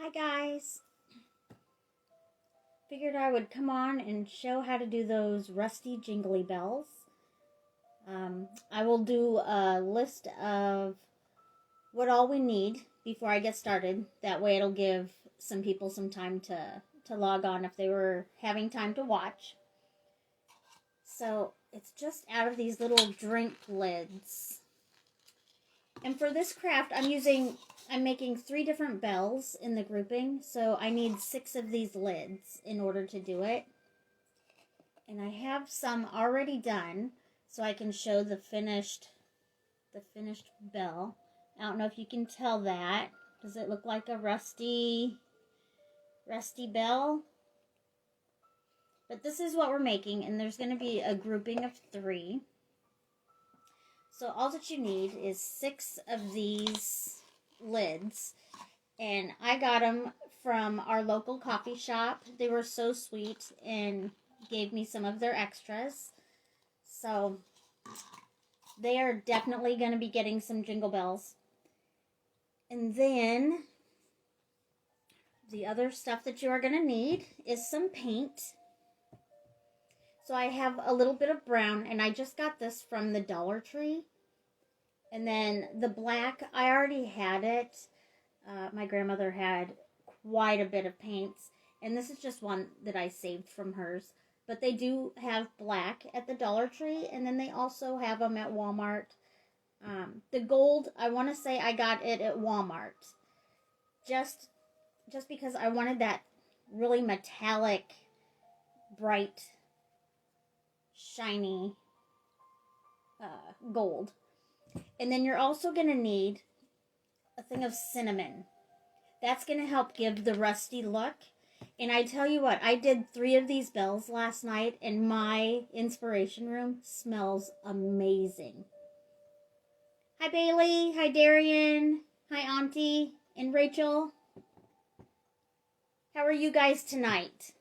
Hi guys! Figured I would come on and show how to do those rusty jingly bells. I will do a list of what all we need before I get started. That way it'll give some people some time to log on if they were having time to watch. So it's just out of these little drink lids. And for this craft, I'm making 3 different bells in the grouping, so I need 6 of these lids in order to do it. And I have some already done, so I can show the finished bell. I don't know if you can tell that. Does it look like a rusty bell? But this is what we're making, and there's going to be a grouping of 3. So all that you need is 6 of these lids, and I got them from our local coffee shop. They were so sweet and gave me some of their extras. So they are definitely going to be getting some jingle bells. And then the other stuff that you are going to need is some paint. So I have a little bit of brown, and I just got this from the Dollar Tree. And then the black, I already had it. My grandmother had quite a bit of paints. And this is just one that I saved from hers. But they do have black at the Dollar Tree. And then they also have them at Walmart. The gold, I want to say I got it at Walmart. Just because I wanted that really metallic, bright, shiny gold. And then you're also going to need a thing of cinnamon. That's going to help give the rusty look. And I tell you what, I did 3 of these bells last night, and my inspiration room smells amazing. Hi Bailey, hi Darian, hi Auntie, and Rachel. How are you guys tonight?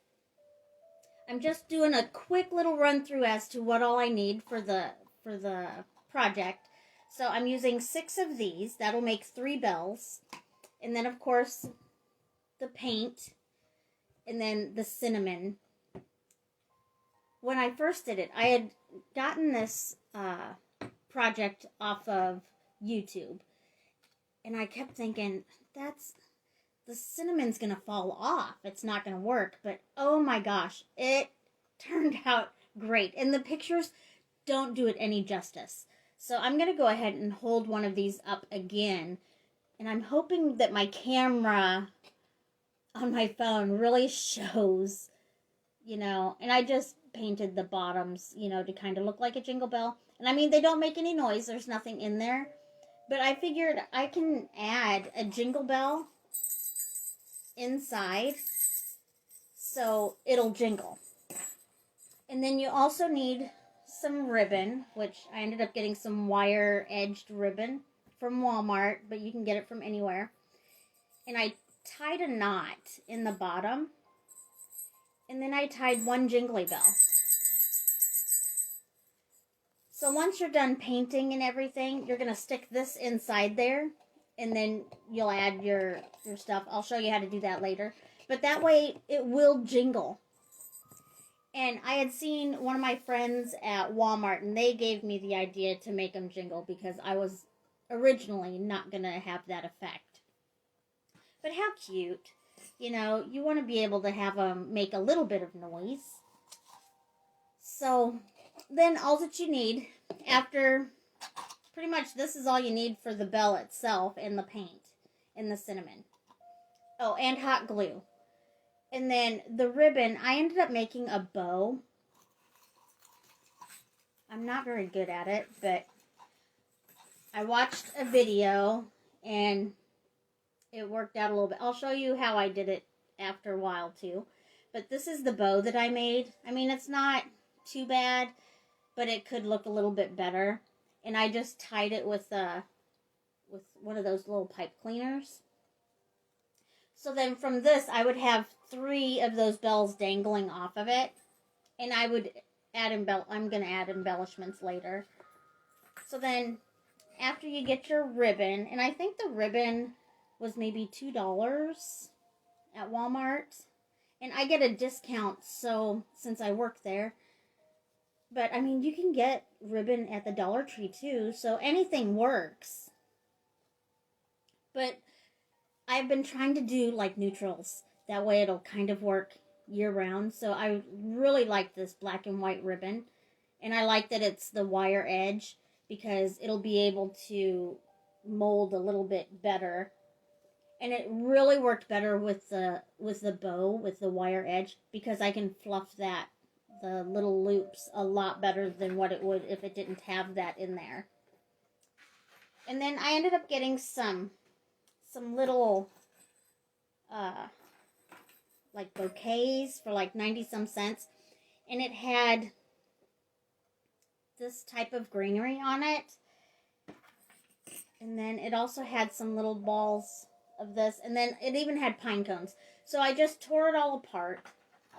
I'm just doing a quick little run through as to what all I need for the project. So I'm using 6 of these. That'll make 3 bells. And then, of course, the paint. And then the cinnamon. When I first did it, I had gotten this project off of YouTube. And I kept thinking, the cinnamon's going to fall off. It's not going to work. But, oh my gosh, it turned out great. And the pictures don't do it any justice. So I'm going to go ahead and hold one of these up again. And I'm hoping that my camera on my phone really shows, and I just painted the bottoms, to kind of look like a jingle bell. And I mean, they don't make any noise. There's nothing in there. But I figured I can add a jingle bell inside so it'll jingle. And then you also need some ribbon, which I ended up getting some wire edged ribbon from Walmart, but you can get it from anywhere. And I tied a knot in the bottom, and then I tied 1 jingly bell. So once you're done painting and everything, you're going to stick this inside there, and then you'll add your stuff. I'll show you how to do that later. But that way it will jingle. And I had seen one of my friends at Walmart, and they gave me the idea to make them jingle because I was originally not going to have that effect. But how cute. You want to be able to have them make a little bit of noise. So then all that you need after, pretty much this is all you need for the bell itself and the paint and the cinnamon. Oh, and hot glue. And then the ribbon, I ended up making a bow. I'm not very good at it, but I watched a video and it worked out a little bit. I'll show you how I did it after a while too. But this is the bow that I made. I mean, it's not too bad, but it could look a little bit better. And I just tied it with one of those little pipe cleaners. So then from this, I would have 3 of those bells dangling off of it. And I would add I'm going to add embellishments later. So then after you get your ribbon, and I think the ribbon was maybe $2. at Walmart. And I get a discount, so since I work there. But, I mean, you can get ribbon at the Dollar Tree, too, so anything works. But I've been trying to do, like, neutrals. That way it'll kind of work year-round. So I really like this black and white ribbon. And I like that it's the wire edge, because it'll be able to mold a little bit better. And it really worked better with the bow, with the wire edge, because I can fluff the little loops a lot better than what it would if it didn't have that in there. And then I ended up getting some little like bouquets for like 90 some cents, and it had this type of greenery on it. And then it also had some little balls of this, and then it even had pine cones. So I just tore it all apart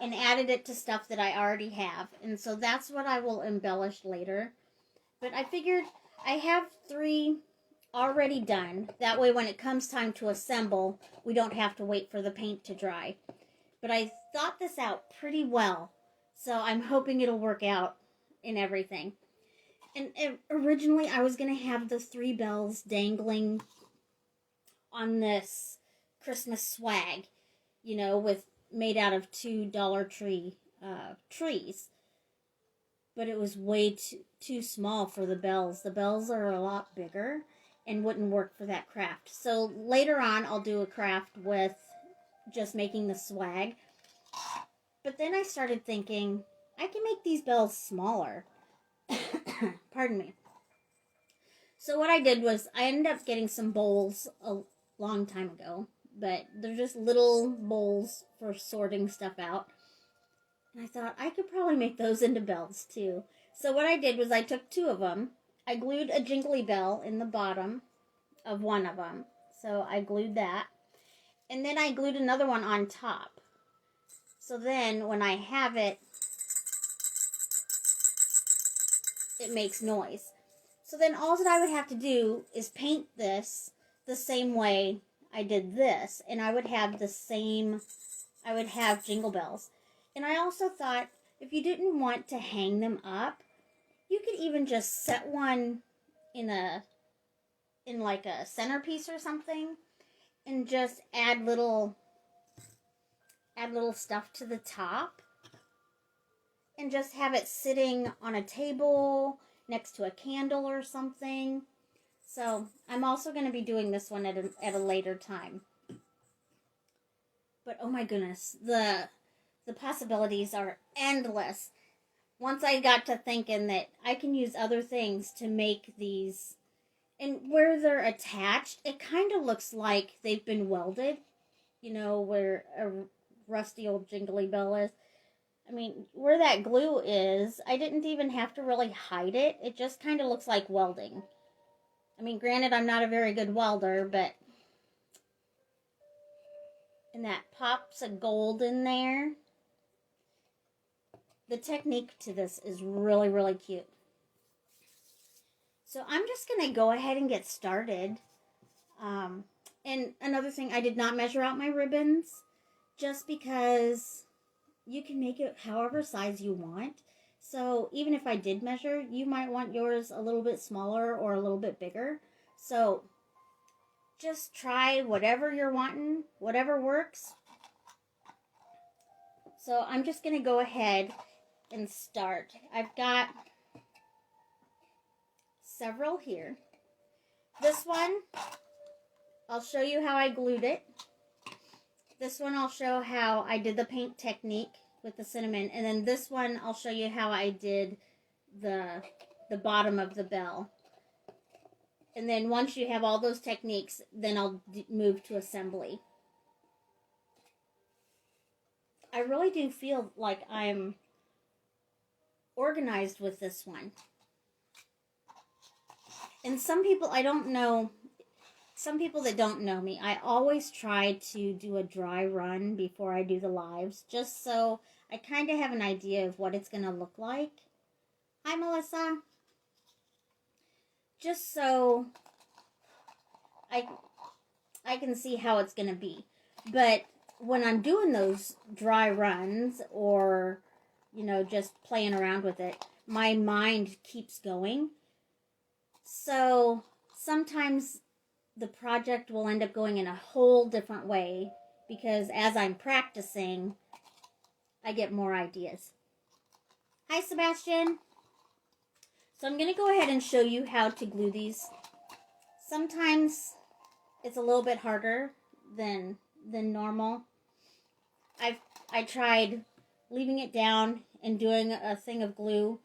and added it to stuff that I already have. And so that's what I will embellish later. But I figured I have 3 already done. That way when it comes time to assemble, we don't have to wait for the paint to dry. But I thought this out pretty well. So I'm hoping it'll work out in everything. And originally I was going to have the 3 bells dangling on this Christmas swag, you know, made out of 2 Dollar Tree trees. But it was way too small for the bells. The bells are a lot bigger and wouldn't work for that craft. So later on I'll do a craft with just making the swag. But then I started thinking, I can make these bells smaller. Pardon me. So what I did was I ended up getting some bowls a long time ago, but they're just little bowls for sorting stuff out. And I thought I could probably make those into bells too. So what I did was I took 2 of them. I glued a jingly bell in the bottom of one of them. So I glued that. And then I glued another one on top. So then when I have it, it makes noise. So then all that I would have to do is paint this the same way I did this. And I would have jingle bells. And I also thought, if you didn't want to hang them up, you could even just set one in like a centerpiece or something, and just add little stuff to the top, and just have it sitting on a table next to a candle or something. So I'm also going to be doing this one at a later time. But oh my goodness, the possibilities are endless. Once I got to thinking that I can use other things to make these, and where they're attached, it kind of looks like they've been welded, you know, where a rusty old jingly bell is. I mean, where that glue is, I didn't even have to really hide it. It just kind of looks like welding. I mean, granted, I'm not a very good welder, but... And that pops of gold in there. The technique to this is really, really cute. So I'm just going to go ahead and get started. And another thing, I did not measure out my ribbons, just because you can make it however size you want. So even if I did measure, you might want yours a little bit smaller or a little bit bigger. So just try whatever you're wanting, whatever works. So I'm just going to go ahead and start. I've got several here. This one, I'll show you how I glued it. This one I'll show how I did the paint technique with the cinnamon. And then this one I'll show you how I did the bottom of the bell. And then once you have all those techniques, then I'll move to assembly. I really do feel like I'm organized with this one. And some people, I don't know, some people that don't know me, I always try to do a dry run before I do the lives, just so I kind of have an idea of what it's going to look like. Hi, Melissa. Just so I can see how it's going to be. But when I'm doing those dry runs or, you know, just playing around with it, my mind keeps going. So sometimes the project will end up going in a whole different way because as I'm practicing, I get more ideas. Hi, Sebastian. So I'm going to go ahead and show you how to glue these. Sometimes it's a little bit harder than normal. I tried leaving it down and doing a thing of glue.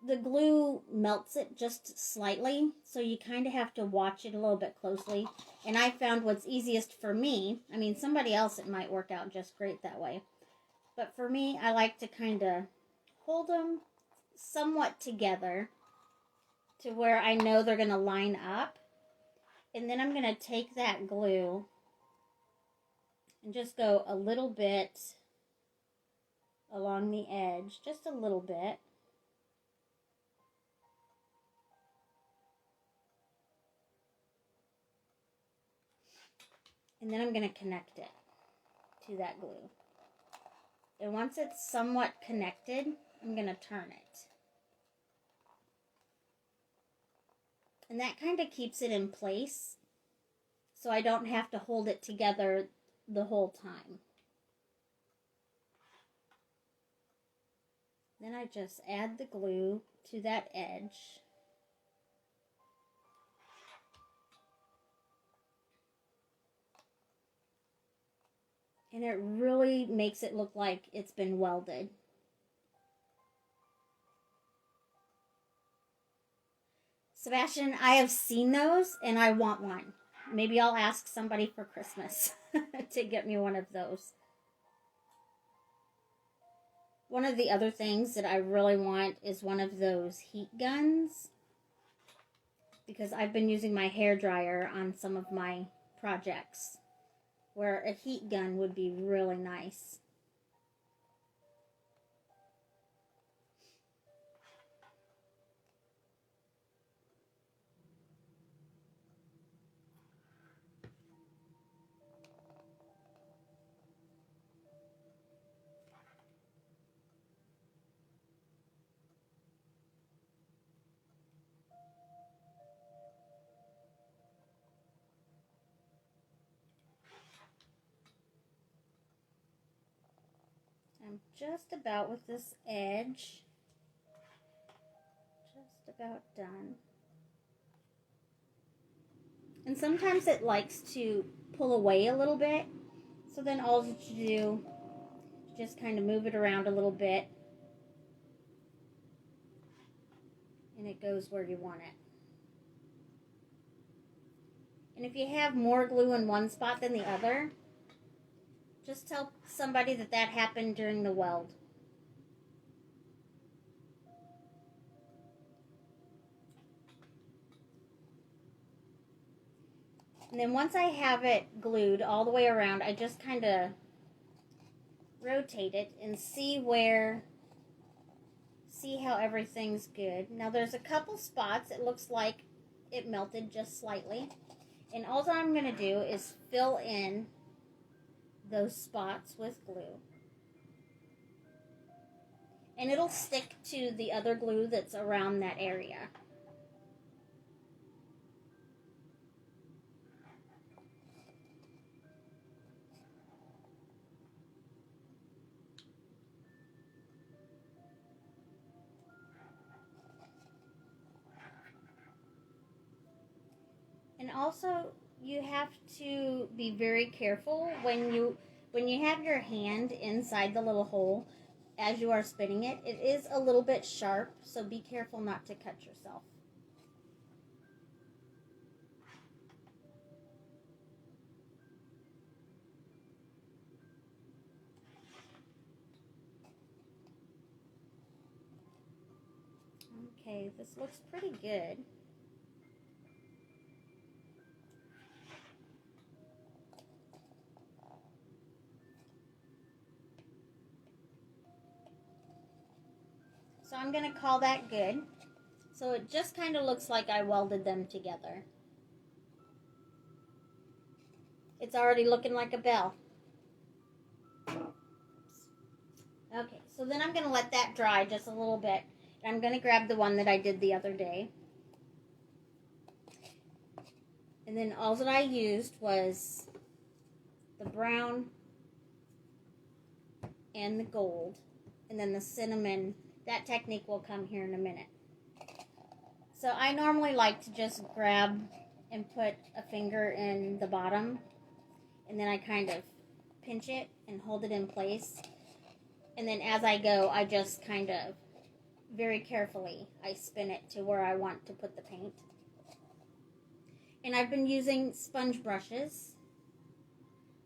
The glue melts it just slightly, so you kind of have to watch it a little bit closely. And I found what's easiest for me, I mean, somebody else it might work out just great that way. But for me, I like to kind of hold them somewhat together to where I know they're going to line up. And then I'm going to take that glue and just go a little bit along the edge, just a little bit. And then I'm going to connect it to that glue. And once it's somewhat connected, I'm going to turn it. And that kind of keeps it in place, so I don't have to hold it together the whole time. Then I just add the glue to that edge. And it really makes it look like it's been welded. Sebastian, I have seen those and I want one. Maybe I'll ask somebody for Christmas to get me one of those. One of the other things that I really want is one of those heat guns, because I've been using my hair dryer on some of my projects where a heat gun would be really nice. I'm just about with this edge. Just about done. And sometimes it likes to pull away a little bit. So then all that you do is just kind of move it around a little bit. And it goes where you want it. And if you have more glue in one spot than the other, just tell somebody that that happened during the weld. And then once I have it glued all the way around, I just kind of rotate it and see how everything's good. Now there's a couple spots it looks like it melted just slightly. And all I'm going to do is fill in those spots with glue. And it'll stick to the other glue that's around that area. And also, you have to be very careful when you have your hand inside the little hole as you are spinning it. It is a little bit sharp, so be careful not to cut yourself. Okay, this looks pretty good. So I'm going to call that good. So it just kind of looks like I welded them together. It's already looking like a bell. Okay, so then I'm going to let that dry just a little bit. And I'm going to grab the one that I did the other day. And then all that I used was the brown and the gold. And then the cinnamon. That technique will come here in a minute. So I normally like to just grab and put a finger in the bottom. And then I kind of pinch it and hold it in place. And then as I go, I just kind of very carefully, I spin it to where I want to put the paint. And I've been using sponge brushes,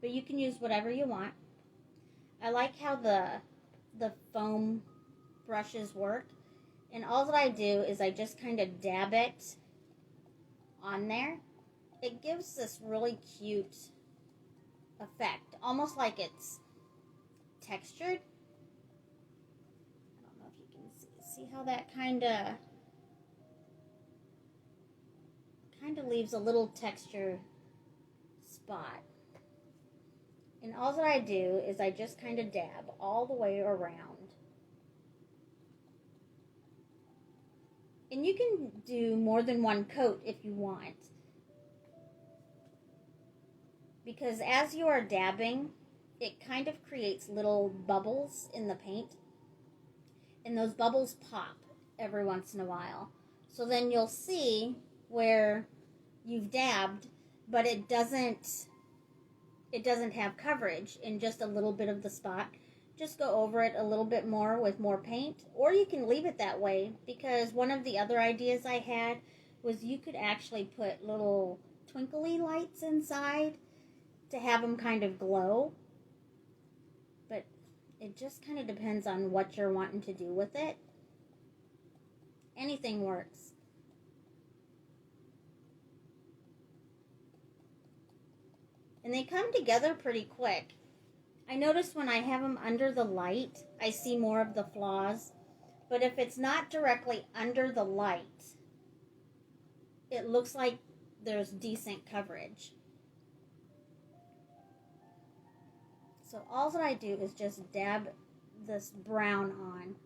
but you can use whatever you want. I like how the foam brushes work. And all that I do is I just kind of dab it on there. It gives this really cute effect, almost like it's textured. I don't know if you can see how that kind of leaves a little texture spot. And all that I do is I just kind of dab all the way around. And you can do more than one coat if you want. Because as you are dabbing, it kind of creates little bubbles in the paint. And those bubbles pop every once in a while. So then you'll see where you've dabbed, but it doesn't have coverage in just a little bit of the spot. Just go over it a little bit more with more paint, or you can leave it that way, because one of the other ideas I had was you could actually put little twinkly lights inside to have them kind of glow. But it just kind of depends on what you're wanting to do with it. Anything works. And they come together pretty quick. I notice when I have them under the light, I see more of the flaws. But if it's not directly under the light, it looks like there's decent coverage. So all that I do is just dab this brown on.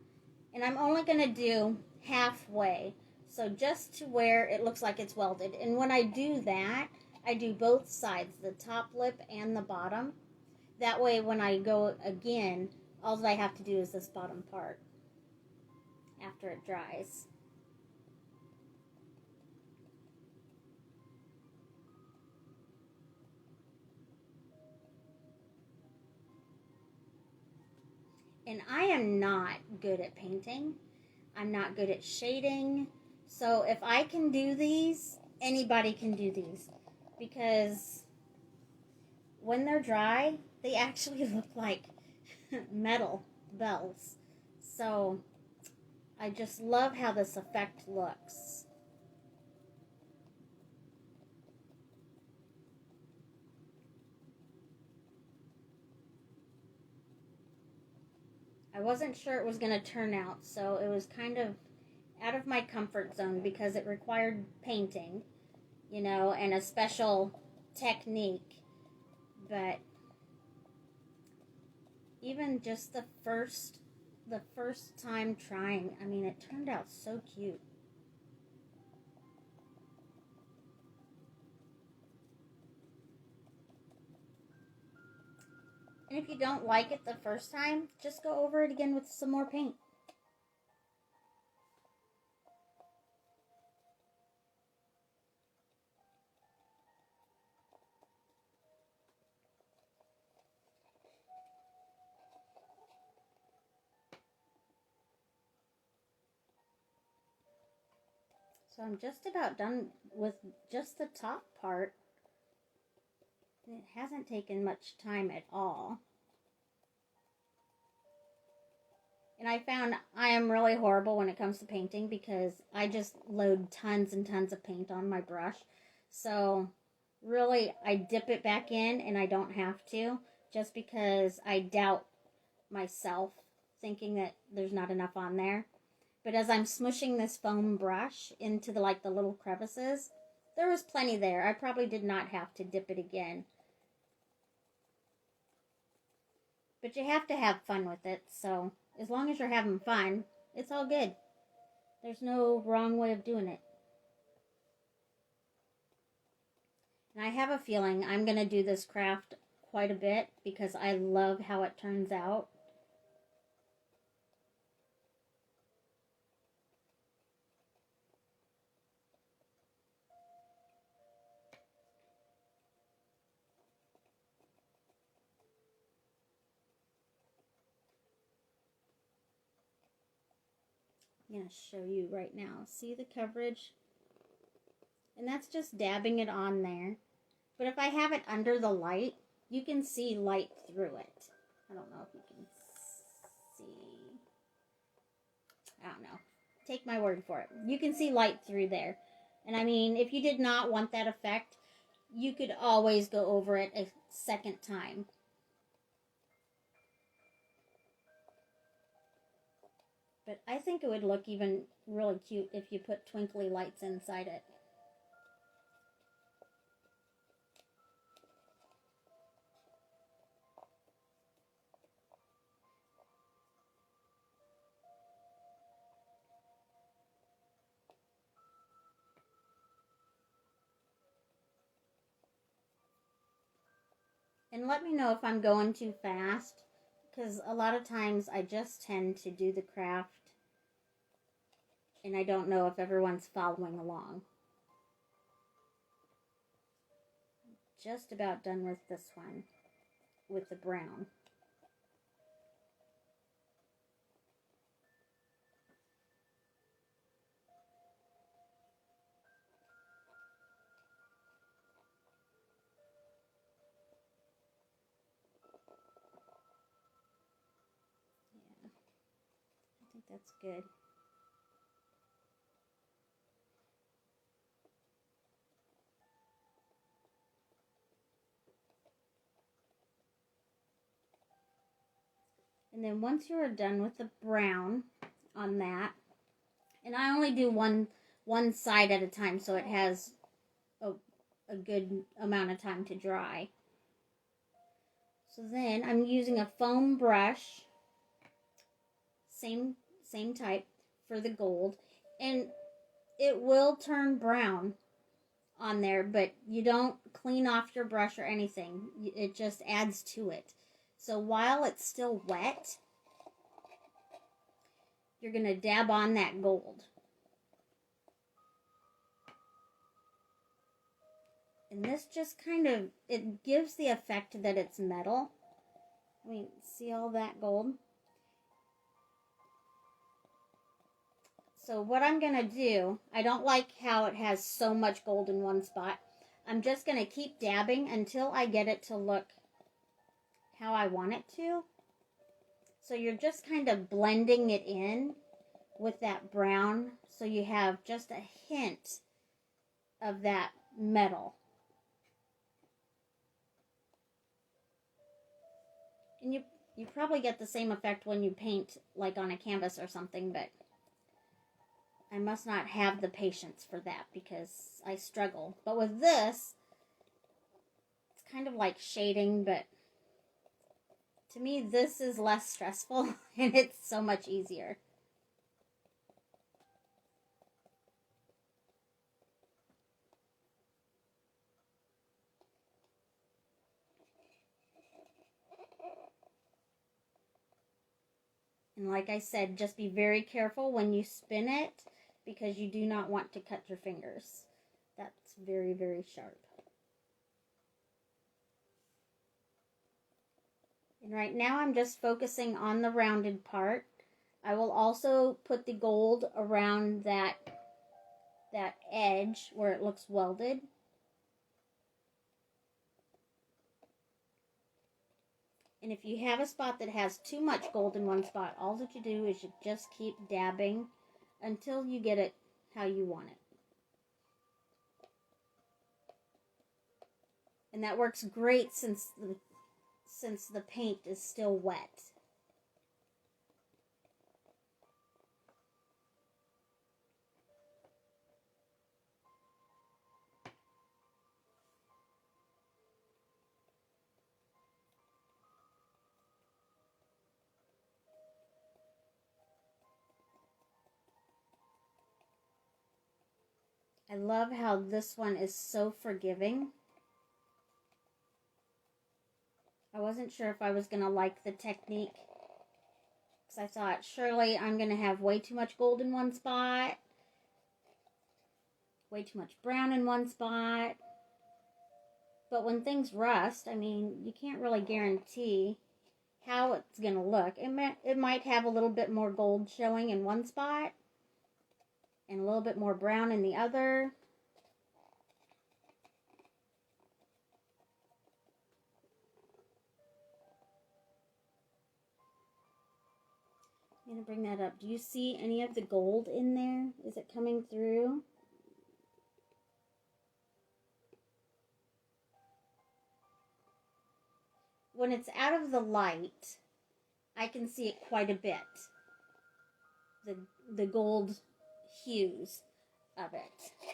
And I'm only going to do halfway. So just to where it looks like it's welded. And when I do that, I do both sides, the top lip and the bottom. That way when I go again, all that I have to do is this bottom part after it dries. And I am not good at painting. I'm not good at shading. So if I can do these, anybody can do these. Because when they're dry, they actually look like metal bells. So I just love how this effect looks. I wasn't sure it was going to turn out, so it was kind of out of my comfort zone because it required painting, you know, and a special technique. But even just the first time trying, I mean, it turned out so cute. And if you don't like it the first time, just go over it again with some more paint. So I'm just about done with just the top part. It hasn't taken much time at all. And I found I am really horrible when it comes to painting because I just load tons and tons of paint on my brush. So really, I dip it back in and I don't have to, just because I doubt myself thinking that there's not enough on there. But as I'm smushing this foam brush into the little crevices, there was plenty there. I probably did not have to dip it again. But you have to have fun with it, so as long as you're having fun, it's all good. There's no wrong way of doing it. And I have a feeling I'm going to do this craft quite a bit because I love how it turns out. I'm going to show you right now. See the coverage? And that's just dabbing it on there. But if I have it under the light, you can see light through it. I don't know if you can see. I don't know. Take my word for it. You can see light through there. And I mean, if you did not want that effect, you could always go over it a second time. But I think it would look even really cute if you put twinkly lights inside it. And let me know if I'm going too fast, because a lot of times I just tend to do the craft and I don't know if everyone's following along. Just about done with this one, with the brown. Yeah, I think that's good. And then once you're done with the brown on that, and I only do one side at a time so it has a good amount of time to dry. So then I'm using a foam brush, same type for the gold, and it will turn brown on there, but you don't clean off your brush or anything. It just adds to it. So while it's still wet, you're going to dab on that gold. And this just kind of, it gives the effect that it's metal. I mean, see all that gold? So what I'm going to do, I don't like how it has so much gold in one spot. I'm just going to keep dabbing until I get it to look how I want it to. So you're just kind of blending it in with that brown, so you have just a hint of that metal. And you probably get the same effect when you paint like on a canvas or something, but I must not have the patience for that because I struggle. But with this, it's kind of like shading, but to me this is less stressful and it's so much easier. And like I said, just be very careful when you spin it because you do not want to cut your fingers. That's very, very sharp. And right now I'm just focusing on the rounded part. I will also put the gold around that edge where it looks welded. And if you have a spot that has too much gold in one spot, all that you do is you just keep dabbing until you get it how you want it. And that works great since the paint is still wet. I love how this one is so forgiving. I wasn't sure if I was going to like the technique, because I thought, surely I'm going to have way too much gold in one spot, way too much brown in one spot. But when things rust, I mean, you can't really guarantee how it's going to look. It might have a little bit more gold showing in one spot and a little bit more brown in the other. I'm going to bring that up. Do you see any of the gold in there? Is it coming through? When it's out of the light, I can see it quite a bit. The gold hues of it.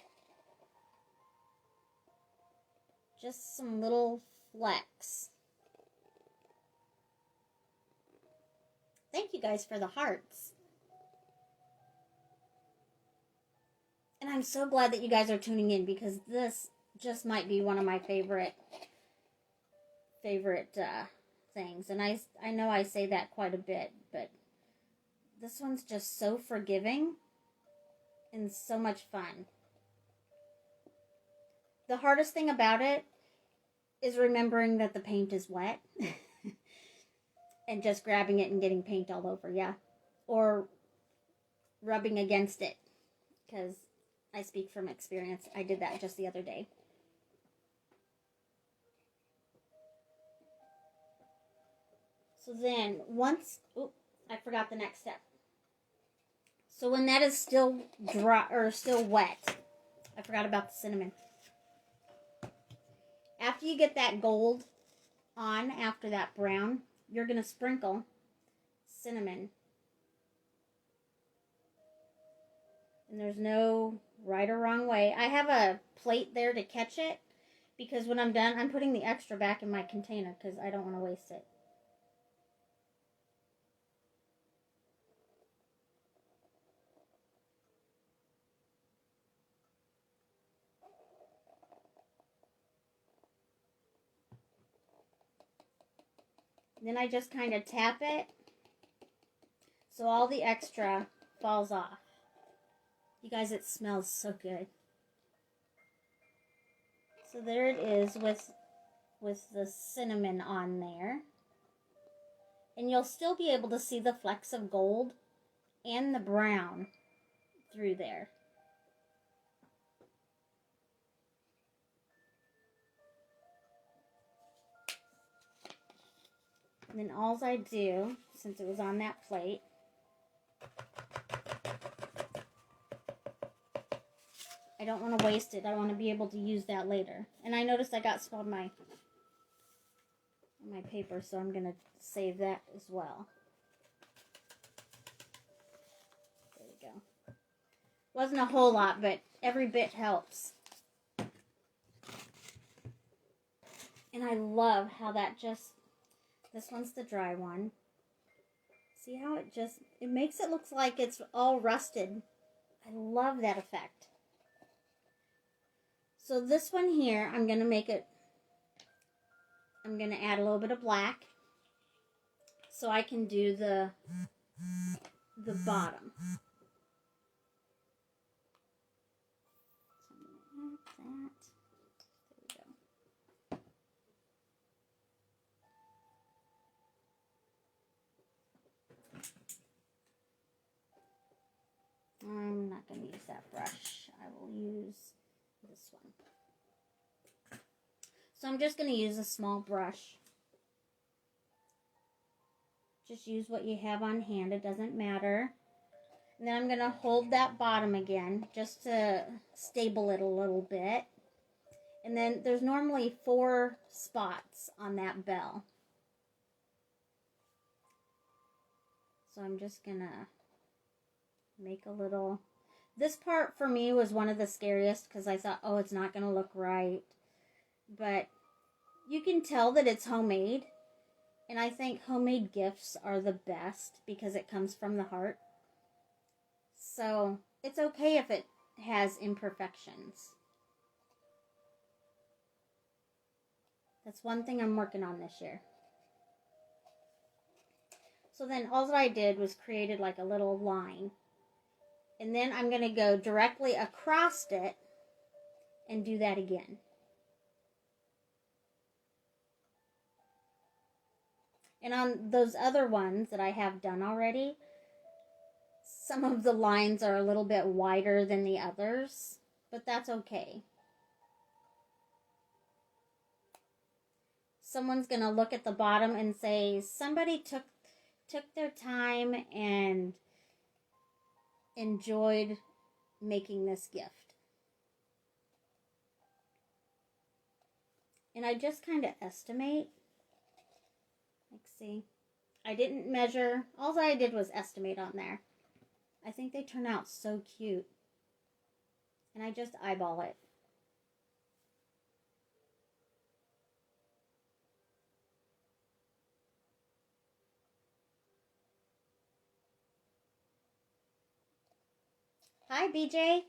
Just some little flecks. Thank you guys for the hearts. And I'm so glad that you guys are tuning in, because this just might be one of my favorite things. And I know I say that quite a bit, but this one's just so forgiving and so much fun. The hardest thing about it is remembering that the paint is wet and just grabbing it and getting paint all over, yeah. Or rubbing against it, because I speak from experience. I did that just the other day. So then once, I forgot the next step. So when that is still dry or still wet, I forgot about the cinnamon. After you get that gold on after that brown, you're going to sprinkle cinnamon. And there's no right or wrong way. I have a plate there to catch it, because when I'm done, I'm putting the extra back in my container because I don't want to waste it. Then I just kind of tap it so all the extra falls off. You guys, it smells so good. So there it is with the cinnamon on there. And you'll still be able to see the flecks of gold and the brown through there. And then all I do, since it was on that plate, I don't want to waste it. I want to be able to use that later. And I noticed I got some on my paper, so I'm going to save that as well. There we go. Wasn't a whole lot, but every bit helps. And I love how that just... This one's the dry one. See how it makes it look like it's all rusted. I love that effect. So this one here, I'm going to add a little bit of black so I can do the bottom. So I'm going to add that. There we go. I'm not going to use that brush. I will use this one. So I'm just going to use a small brush. Just use what you have on hand. It doesn't matter. And then I'm going to hold that bottom again just to stable it a little bit. And then there's normally 4 spots on that bell. So I'm just going to make a little... This part for me was one of the scariest because I thought, oh, it's not going to look right. But you can tell that it's homemade. And I think homemade gifts are the best because it comes from the heart. So it's okay if it has imperfections. That's one thing I'm working on this year. So then all that I did was created like a little line. And then I'm going to go directly across it and do that again. And on those other ones that I have done already, some of the lines are a little bit wider than the others, but that's okay. Someone's going to look at the bottom and say, somebody took their time and enjoyed making this gift. And I just kind of estimate. Like, see, I didn't measure. All I did was estimate on there. I think they turn out so cute. And I just eyeball it. Hi, BJ.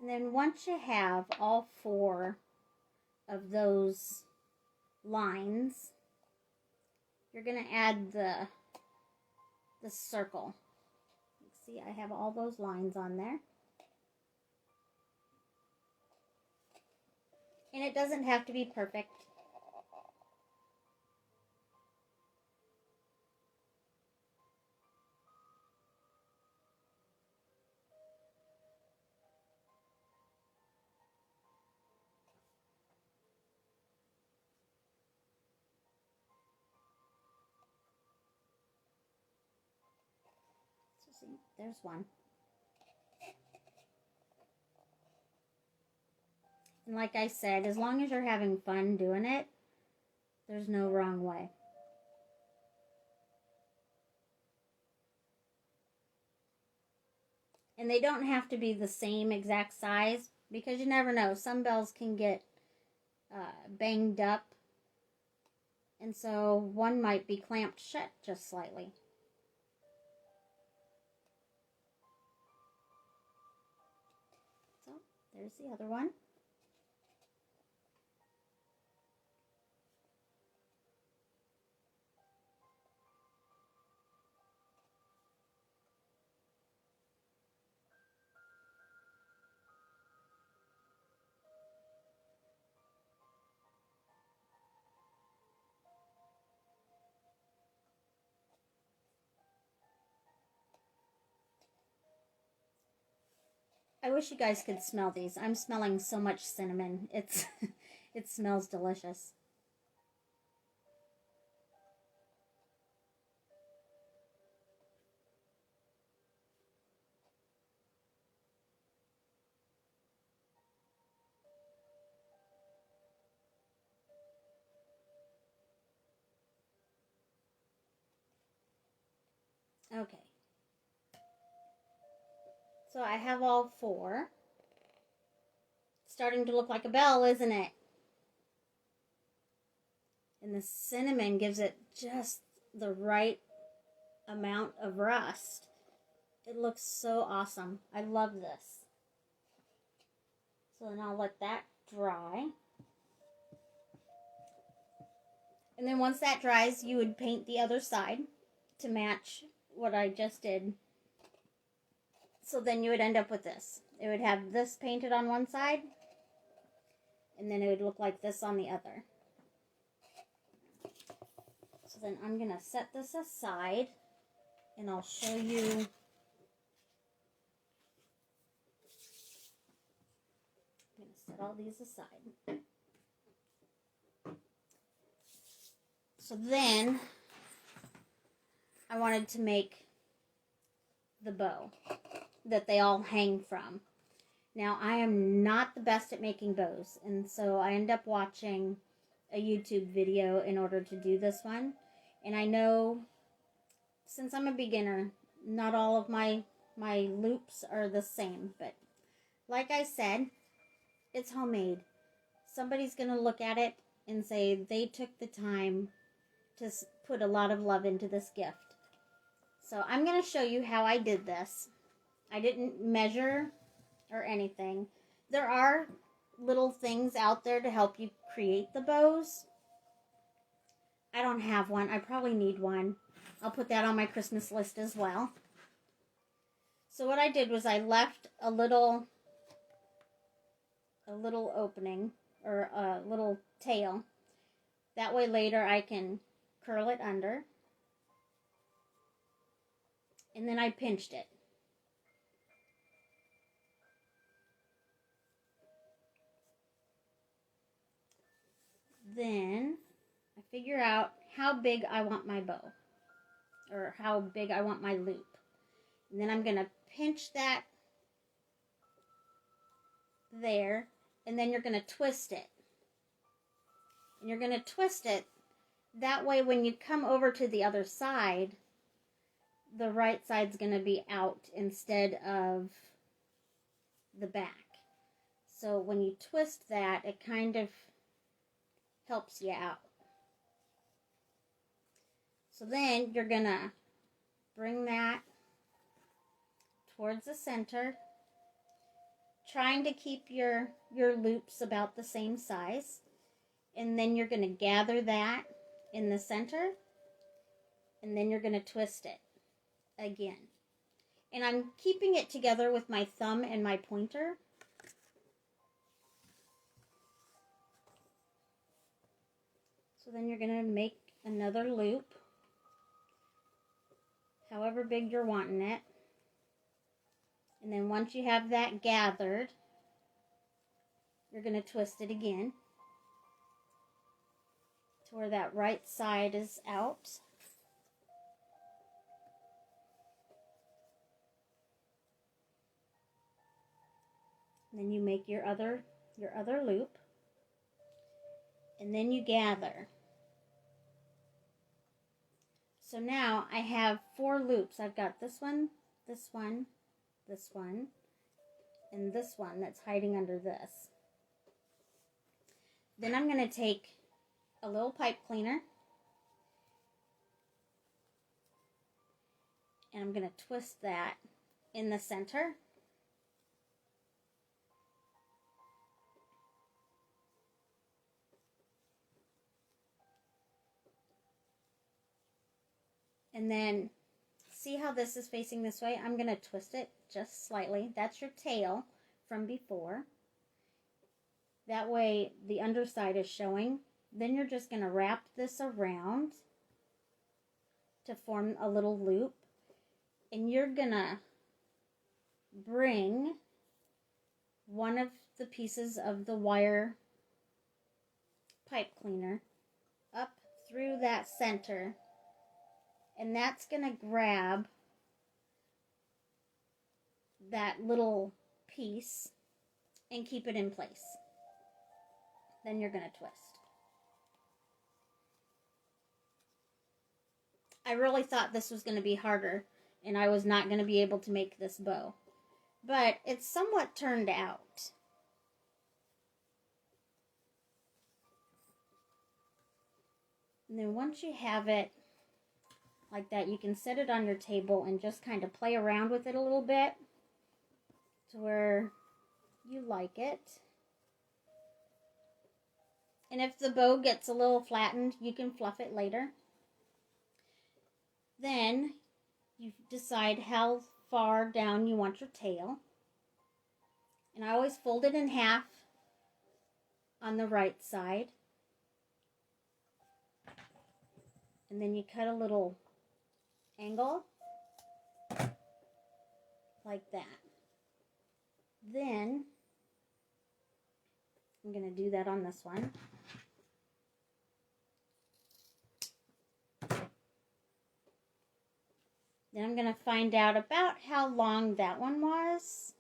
And then once you have all 4 of those lines, you're going to add the circle. See, I have all those lines on there. And it doesn't have to be perfect. So see, there's one. And like I said, as long as you're having fun doing it, there's no wrong way. And they don't have to be the same exact size, because you never know. Some bells can get banged up. And so one might be clamped shut just slightly. So there's the other one. I wish you guys could smell these. I'm smelling so much cinnamon. It smells delicious. Okay. So I have all 4. It's starting to look like a bell, isn't it? And the cinnamon gives it just the right amount of rust. It looks so awesome. I love this. So then I'll let that dry. And then once that dries, you would paint the other side to match what I just did. So then you would end up with this. It would have this painted on one side, and then it would look like this on the other. So then I'm going to set this aside, and I'll show you. I'm going to set all these aside. So then I wanted to make the bow that they all hang from. Now, I am not the best at making bows, and so I end up watching a YouTube video in order to do this one. And I know, since I'm a beginner, not all of my loops are the same, but like I said, it's homemade. Somebody's going to look at it and say they took the time to put a lot of love into this gift. So I'm going to show you how I did this. I didn't measure or anything. There are little things out there to help you create the bows. I don't have one. I probably need one. I'll put that on my Christmas list as well. So what I did was I left a little opening, or a little tail. That way later I can curl it under. And then I pinched it. Then I figure out how big I want my bow, or how big I want my loop. And then I'm going to pinch that there, and then you're going to twist it. And you're going to twist it that way when you come over to the other side, the right side's going to be out instead of the back. So when you twist that, it kind of helps you out. So then you're going to bring that towards the center, trying to keep your loops about the same size. And then you're going to gather that in the center, and then you're going to twist it again. And I'm keeping it together with my thumb and my pointer. So then you're going to make another loop, however big you're wanting it. And then once you have that gathered, you're going to twist it again to where that right side is out. And then you make your other loop. And then you gather. So now I have 4 loops. I've got this one, this one, this one, and this one that's hiding under this. Then I'm going to take a little pipe cleaner, and I'm going to twist that in the center. And then, see how this is facing this way? I'm going to twist it just slightly. That's your tail from before. That way the underside is showing. Then you're just going to wrap this around to form a little loop. And you're going to bring one of the pieces of the wire pipe cleaner up through that center. And that's going to grab that little piece and keep it in place. Then you're going to twist. I really thought this was going to be harder and I was not going to be able to make this bow. But it's somewhat turned out. And then once you have it like that, you can set it on your table and just kind of play around with it a little bit to where you like it. And if the bow gets a little flattened, you can fluff it later. Then you decide how far down you want your tail. And I always fold it in half on the right side. And then you cut a little angle like that. Then I'm going to do that on this one. Then I'm going to find out about how long that one was.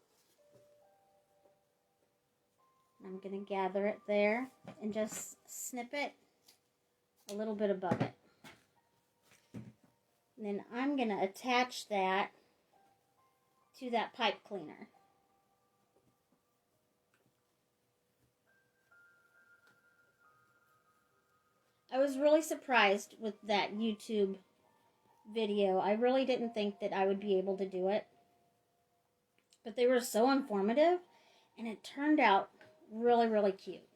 I'm going to gather it there and just snip it a little bit above it. And then I'm going to attach that to that pipe cleaner. I was really surprised with that YouTube video. I really didn't think that I would be able to do it. But they were so informative, and it turned out really, really cute.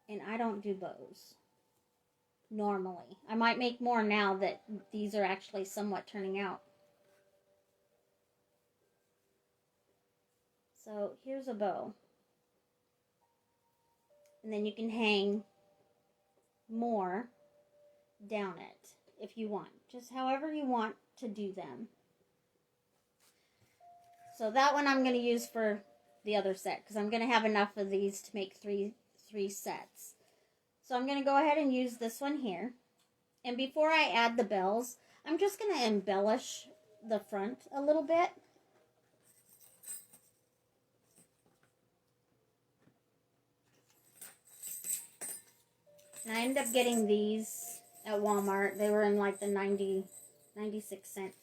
And I don't do bows normally. I might make more now that these are actually somewhat turning out. So here's a bow. And then you can hang more down it if you want. Just however you want to do them. So that one I'm going to use for the other set because I'm going to have enough of these to make three sets. So I'm going to go ahead and use this one here. And before I add the bells, I'm just going to embellish the front a little bit. And I ended up getting these at Walmart. They were in like the 96-cent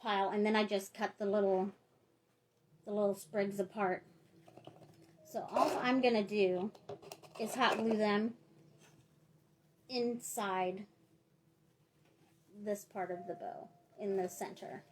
pile. And then I just cut the little sprigs apart. So all I'm going to do is hot glue them inside this part of the bow in the center.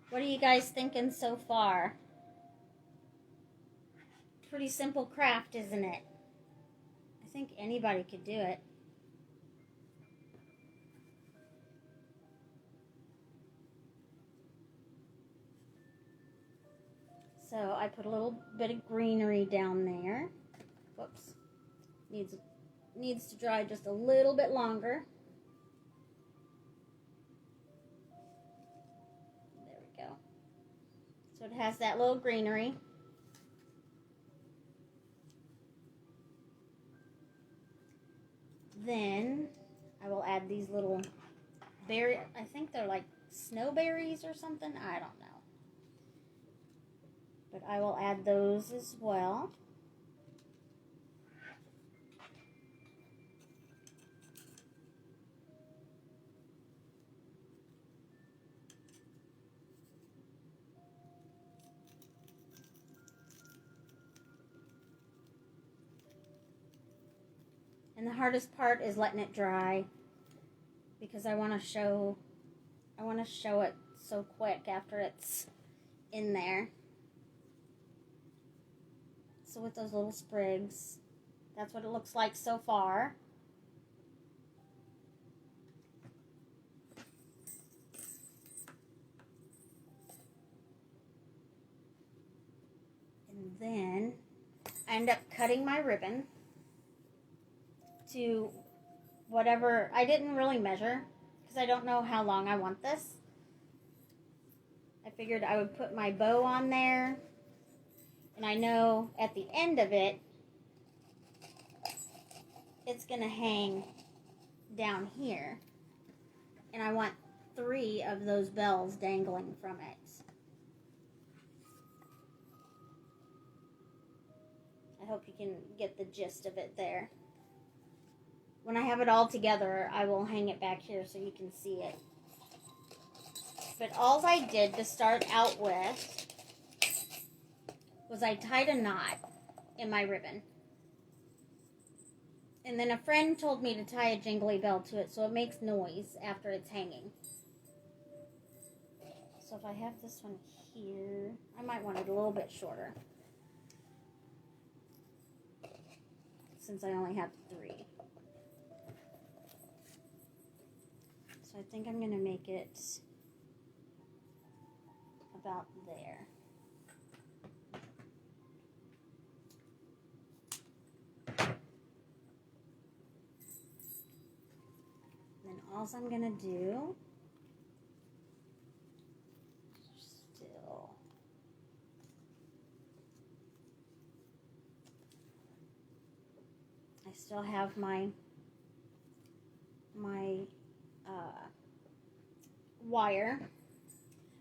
What are you guys thinking so far? Pretty simple craft, isn't it? I think anybody could do it. So I put a little bit of greenery down there. Whoops. Needs to dry just a little bit longer. There we go. So it has that little greenery. Then I will add these little berry, I think they're like snowberries or something. I don't know. But I will add those as well. And the hardest part is letting it dry because I want to show it so quick after it's in there. So with those little sprigs, that's what it looks like so far. And then I end up cutting my ribbon to whatever. I didn't really measure because I don't know how long I want this. I figured I would put my bow on there, and I know at the end of it it's gonna hang down here, and I want 3 of those bells dangling from it. I hope you can get the gist of it there. When I have it all together, I will hang it back here so you can see it. But all I did to start out with was I tied a knot in my ribbon. And then a friend told me to tie a jingly bell to it so it makes noise after it's hanging. So if I have this one here, I might want it a little bit shorter, since I only have 3. So I think I'm going to make it about there. Then all I'm going to do, I still have my wire.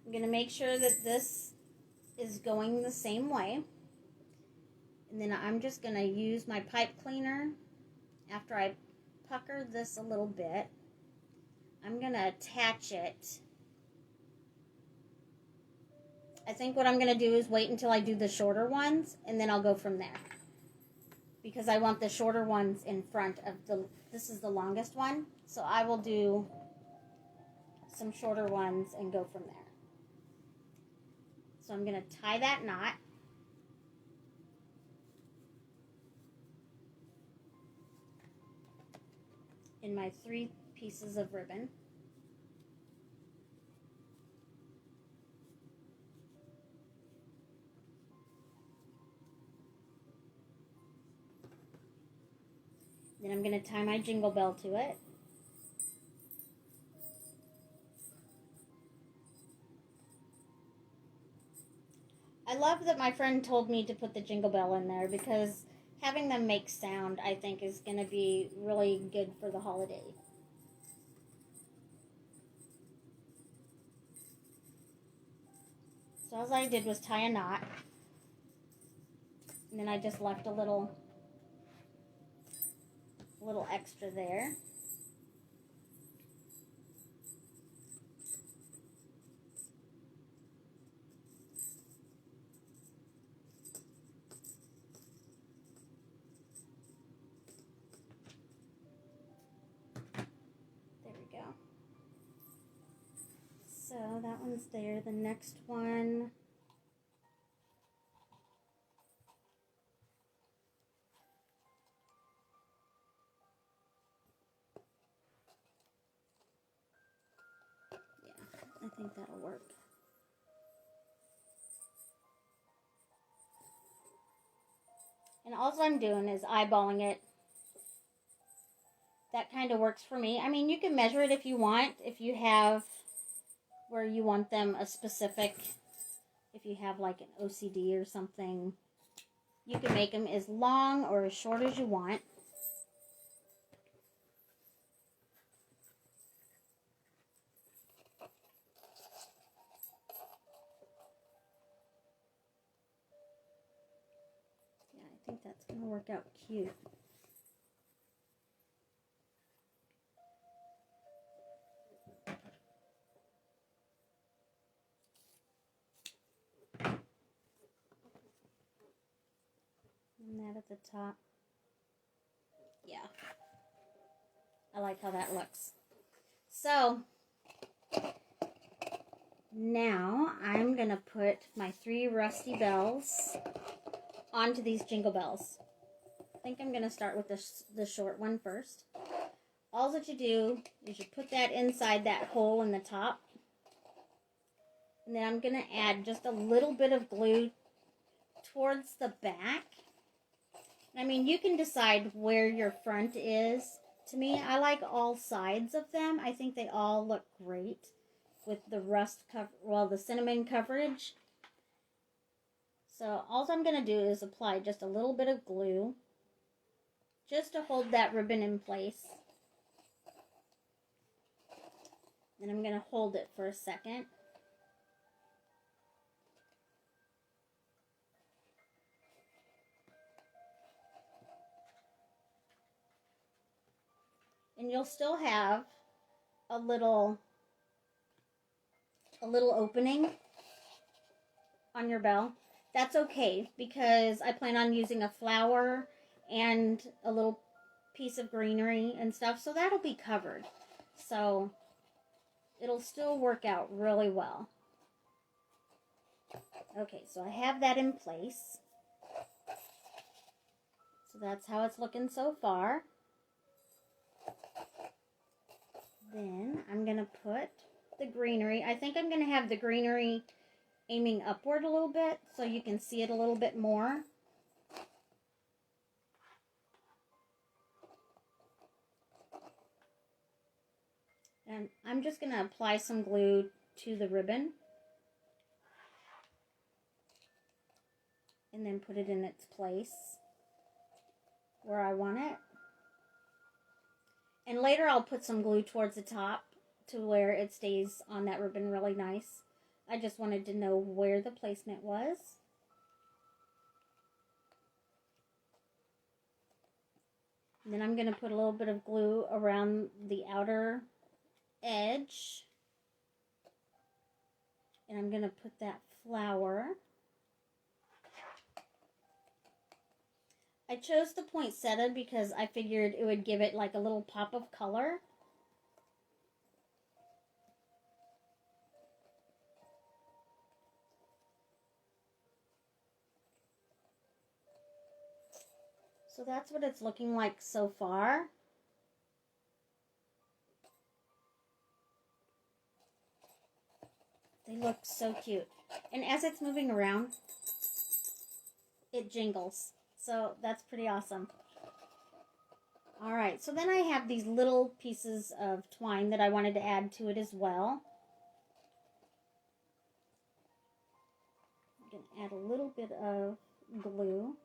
I'm going to make sure that this is going the same way. And then I'm just going to use my pipe cleaner after I pucker this a little bit. I'm going to attach it. I think what I'm going to do is wait until I do the shorter ones, and then I'll go from there. Because I want the shorter ones in front of this is the longest one. So I will do some shorter ones and go from there. So I'm going to tie that knot. In my 3 pieces of ribbon. Then I'm going to tie my jingle bell to it. I love that my friend told me to put the jingle bell in there because having them make sound, I think, is going to be really good for the holiday. So all I did was tie a knot. And then I just left a little extra there. There we go. So that one's there. The next one, I think that'll work. And all I'm doing is eyeballing it. That kind of works for me. I mean, you can measure it if you want, if you have where you want them a specific, if you have like an OCD or something, you can make them as long or as short as you want. I think that's going to work out cute. And that at the top. Yeah. I like how that looks. So, now I'm going to put my 3 rusty bells onto these jingle bells. I think I'm going to start with the short one first. All that you do is you put that inside that hole in the top. And then I'm going to add just a little bit of glue towards the back. I mean, you can decide where your front is. To me, I like all sides of them. I think they all look great with the the cinnamon coverage. So all I'm going to do is apply just a little bit of glue just to hold that ribbon in place. Then I'm going to hold it for a second. And you'll still have a little opening on your bell. That's okay because I plan on using a flower and a little piece of greenery and stuff, so that'll be covered. So it'll still work out really well. Okay, so I have that in place. So that's how it's looking so far. Then I'm going to put the greenery. I think I'm going to have the greenery aiming upward a little bit so you can see it a little bit more. And I'm just going to apply some glue to the ribbon. And then put it in its place where I want it. And later I'll put some glue towards the top to where it stays on that ribbon really nice. I just wanted to know where the placement was. And then I'm going to put a little bit of glue around the outer edge. And I'm going to put that flower. I chose the poinsettia because I figured it would give it like a little pop of color. So that's what it's looking like so far. They look so cute. And as it's moving around, it jingles. So that's pretty awesome. Alright, so then I have these little pieces of twine that I wanted to add to it as well. I'm going to add a little bit of glue.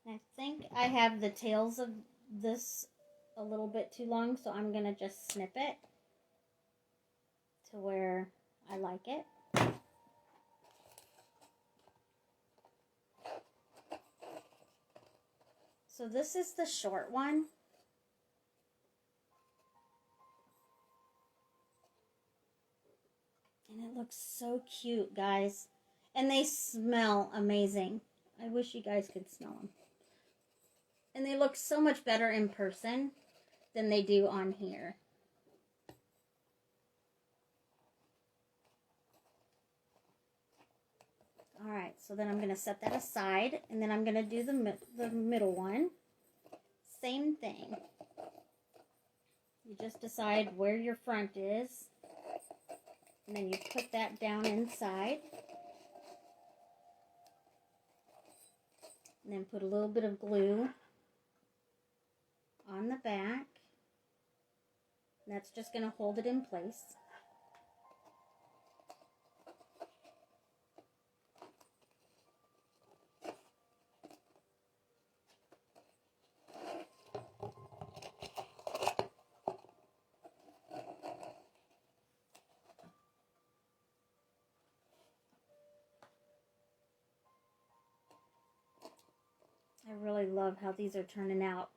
I think I have the tails of this a little bit too long, so I'm going to just snip it to where I like it. So this is the short one. And it looks so cute, guys. And they smell amazing. I wish you guys could smell them. And they look so much better in person than they do on here. Alright, so then I'm going to set that aside. And then I'm going to do the middle one. Same thing. You just decide where your front is. And then you put that down inside. And then put a little bit of glue on the back. And that's just going to hold it in place. I really love how these are turning out.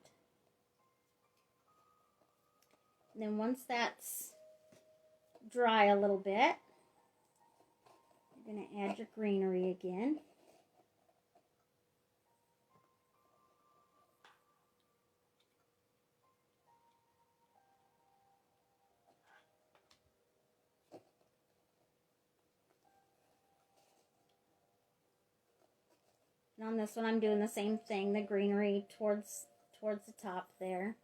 And then once that's dry a little bit, you're going to add your greenery again. And on this one, I'm doing the same thing, the greenery towards the top there.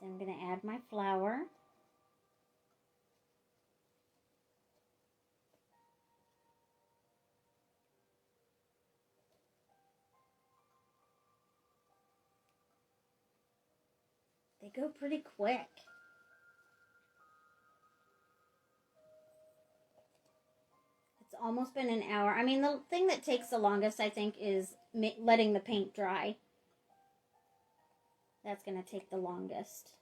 Then I'm going to add my flower. They go pretty quick. It's almost been an hour. I mean, the thing that takes the longest, I think, is letting the paint dry. That's going to take the longest.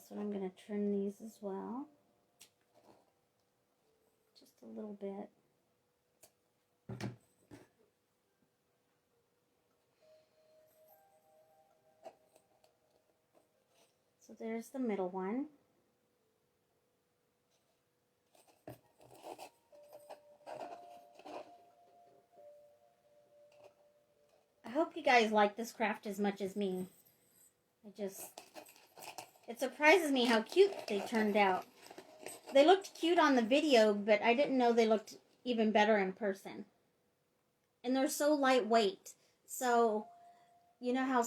So I'm going to trim these as well. Just a little bit. So there's the middle one. I hope you guys like this craft as much as me. It surprises me how cute they turned out. They looked cute on the video, but I didn't know they looked even better in person. And they're so lightweight. So, you know how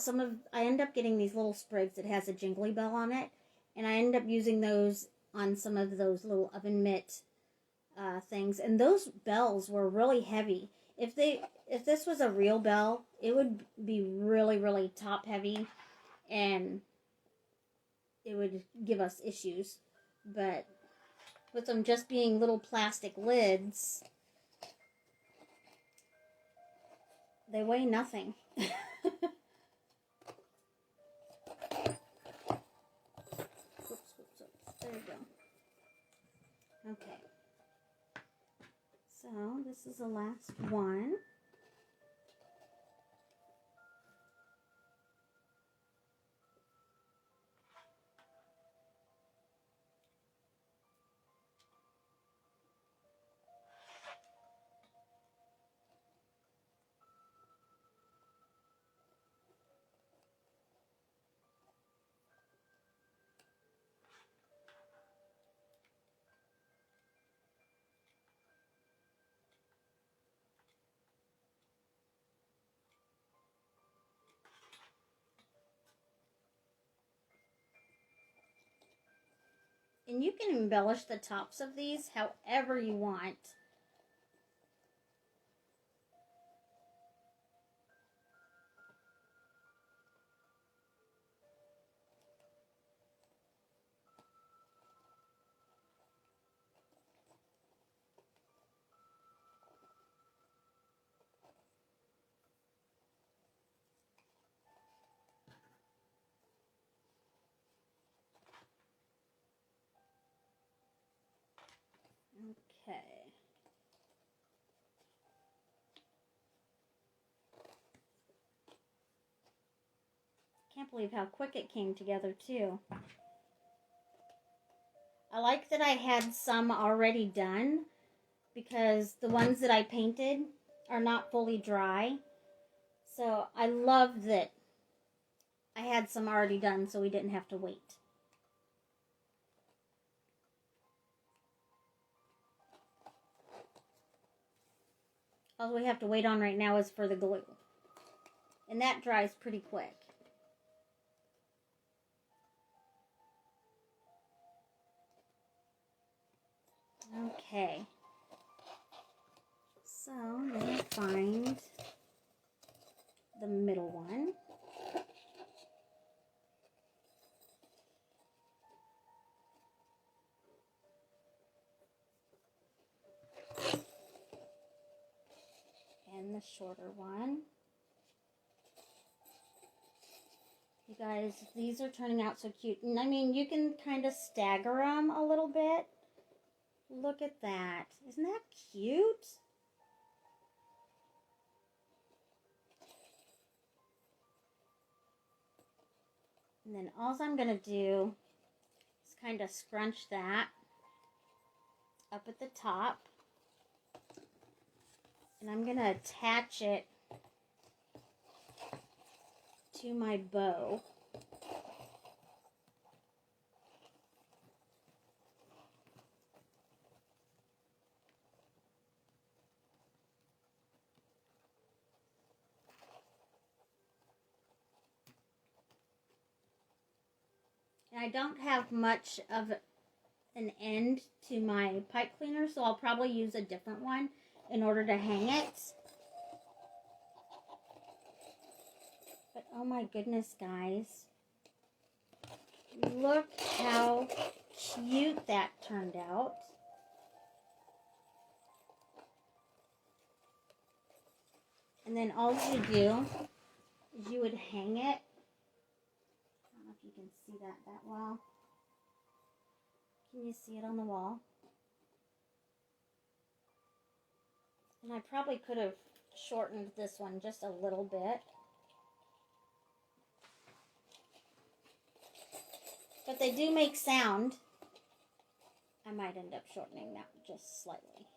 I end up getting these little sprigs that has a jingly bell on it. And I end up using those on some of those little oven mitt things. And those bells were really heavy. If this was a real bell, it would be really, really top heavy. And it would give us issues. But with them just being little plastic lids, they weigh nothing. Oops. There we go. Okay. So this is the last one. And you can embellish the tops of these however you want. Okay. Can't believe how quick it came together too. I like that I had some already done because the ones that I painted are not fully dry. So I love that I had some already done so we didn't have to wait. All we have to wait on right now is for the glue. And that dries pretty quick. Okay. So, let me find the middle one. And the shorter one. You guys, these are turning out so cute. And I mean, you can kind of stagger them a little bit. Look at that. Isn't that cute? And then all I'm going to do is kind of scrunch that up at the top. And I'm going to attach it to my bow. And I don't have much of an end to my pipe cleaner, so I'll probably use a different one in order to hang it. But oh my goodness, guys. Look how cute that turned out. And then all you do is you would hang it. I don't know if you can see that well. Can you see it on the wall? And I probably could have shortened this one just a little bit. they do make sound. I might end up shortening that just slightly.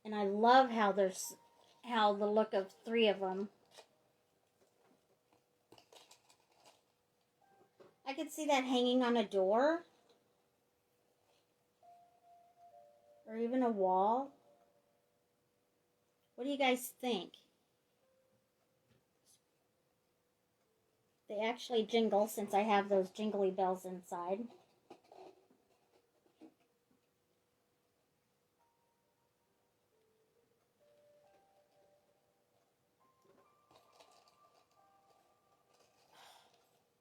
And I love how the look of 3 of them. I could see that hanging on a door. Or even a wall. What do you guys think? They actually jingle since I have those jingly bells inside.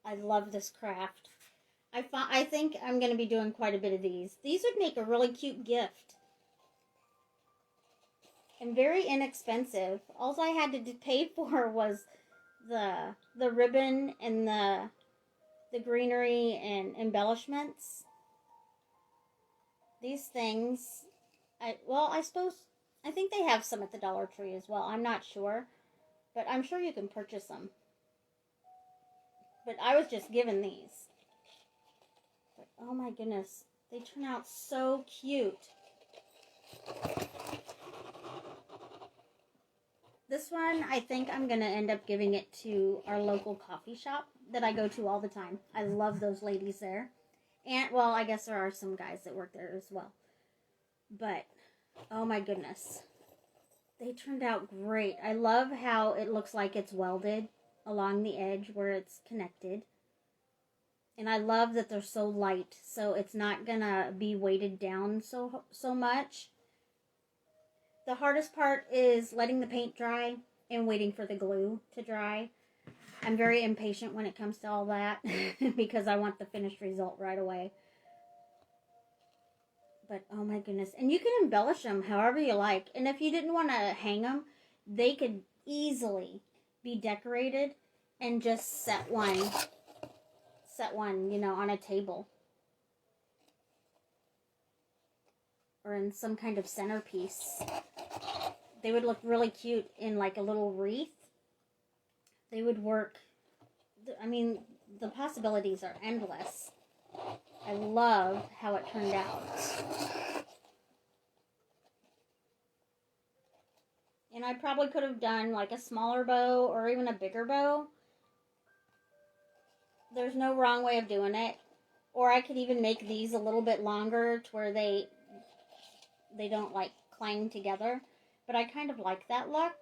I love this craft. I think I'm going to be doing quite a bit of these. These would make a really cute gift. And very inexpensive. All I had to pay for was the ribbon and the greenery and embellishments. These things, I think they have some at the Dollar Tree as well. I'm not sure, but I'm sure you can purchase them. But I was just given these. But, oh my goodness, they turn out so cute. This one, I think I'm going to end up giving it to our local coffee shop that I go to all the time. I love those ladies there. And, well, I guess there are some guys that work there as well. But, oh my goodness. They turned out great. I love how it looks like it's welded along the edge where it's connected. And I love that they're so light, so it's not going to be weighted down so much. The hardest part is letting the paint dry and waiting for the glue to dry. I'm very impatient when it comes to all that because I want the finished result right away. But, oh my goodness. And you can embellish them however you like. And if you didn't want to hang them, they could easily be decorated and just set one, on a table. Or in some kind of centerpiece. They would look really cute in like a little wreath. They would work. I mean, the possibilities are endless. I love how it turned out. And I probably could have done like a smaller bow or even a bigger bow. There's no wrong way of doing it. Or I could even make these a little bit longer to where they don't like clang together. But I kind of like that look.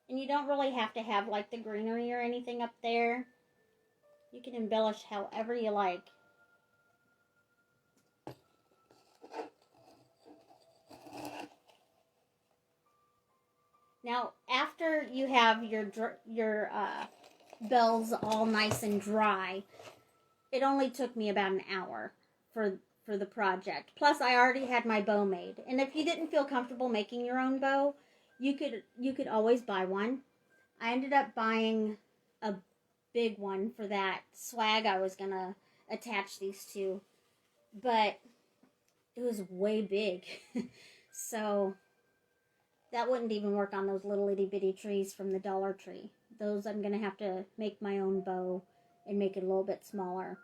And you don't really have to have like the greenery or anything up there. You can embellish however you like. Now, after you have your bells all nice and dry, it only took me about an hour for the project. Plus, I already had my bow made. And if you didn't feel comfortable making your own bow, you could always buy one. I ended up buying a big one for that swag I was going to attach these to. But it was way big. So that wouldn't even work on those little itty bitty trees from the Dollar Tree. Those I'm going to have to make my own bow and make it a little bit smaller.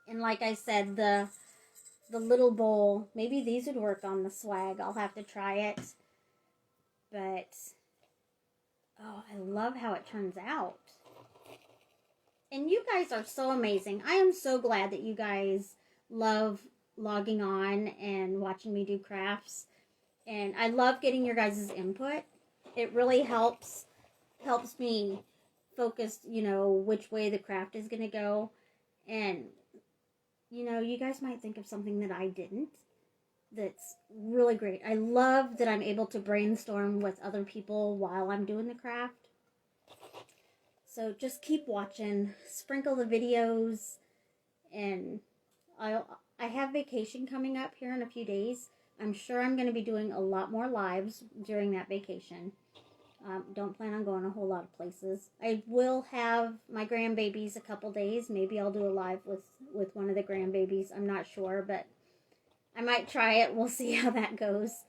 And like I said, the little bowl, maybe these would work on the swag. I'll have to try it. But, oh, I love how it turns out. And you guys are so amazing. I am so glad that you guys love logging on and watching me do crafts. And I love getting your guys' input. It really helps me focus, which way the craft is going to go. And, you guys might think of something that I didn't. That's really great. I love that I'm able to brainstorm with other people while I'm doing the craft. So just keep watching, sprinkle the videos, and I have vacation coming up here in a few days. I'm sure I'm going to be doing a lot more lives during that vacation. Don't plan on going a whole lot of places. I will have my grandbabies a couple days. Maybe I'll do a live with one of the grandbabies. I'm not sure, but I might try it. We'll see how that goes.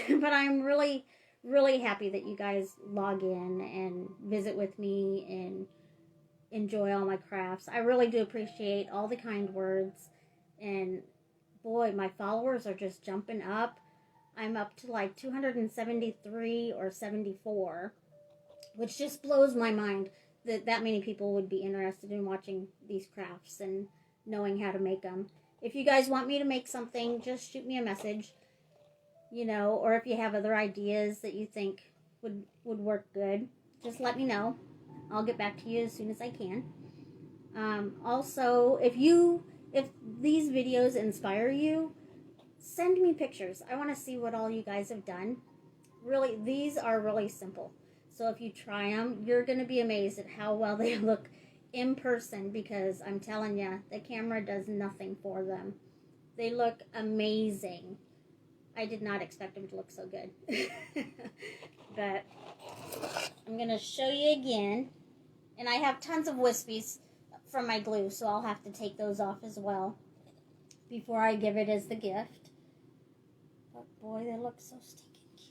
But I'm really, really happy that you guys log in and visit with me and enjoy all my crafts. I really do appreciate all the kind words. And boy, my followers are just jumping up. I'm up to like 273 or 74, which just blows my mind that that many people would be interested in watching these crafts and knowing how to make them. If you guys want me to make something, just shoot me a message, you know, or if you have other ideas that you think would work good, just let me know. I'll get back to you as soon as I can. Also, if these videos inspire you, send me pictures. I want to see what all you guys have done. Really, these are really simple. So if you try them, you're going to be amazed at how well they look in person, because I'm telling you, the camera does nothing for them. They look amazing. I did not expect them to look so good. But I'm going to show you again. And I have tons of wispies from my glue, so I'll have to take those off as well before I give it as the gift. But boy, they look so stinking cute.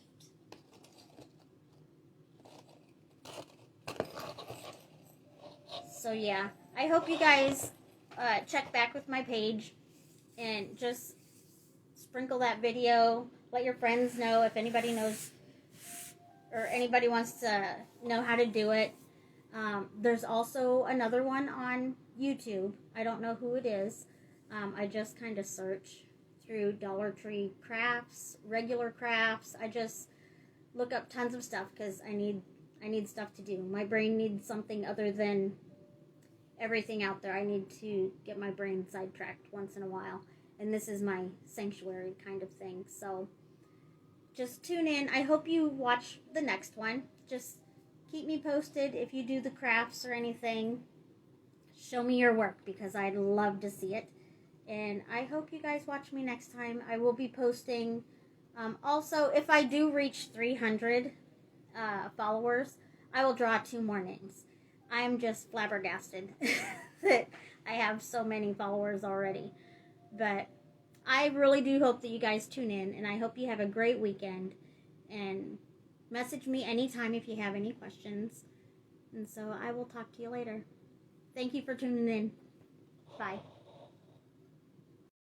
So yeah, I hope you guys check back with my page and just sprinkle that video. Let your friends know if anybody knows or anybody wants to know how to do it. There's also another one on YouTube. I don't know who it is. I just kind of search through Dollar Tree crafts, regular crafts. I just look up tons of stuff because I need stuff to do. My brain needs something other than everything out there. I need to get my brain sidetracked once in a while. And this is my sanctuary kind of thing. So just tune in. I hope you watch the next one. Just keep me posted if you do the crafts or anything. Show me your work because I'd love to see it. And I hope you guys watch me next time. I will be posting. Also, if I do reach 300 followers, I will draw 2 more names. I'm just flabbergasted that I have so many followers already. But I really do hope that you guys tune in, and I hope you have a great weekend. And message me anytime if you have any questions. And so I will talk to you later. Thank you for tuning in. Bye.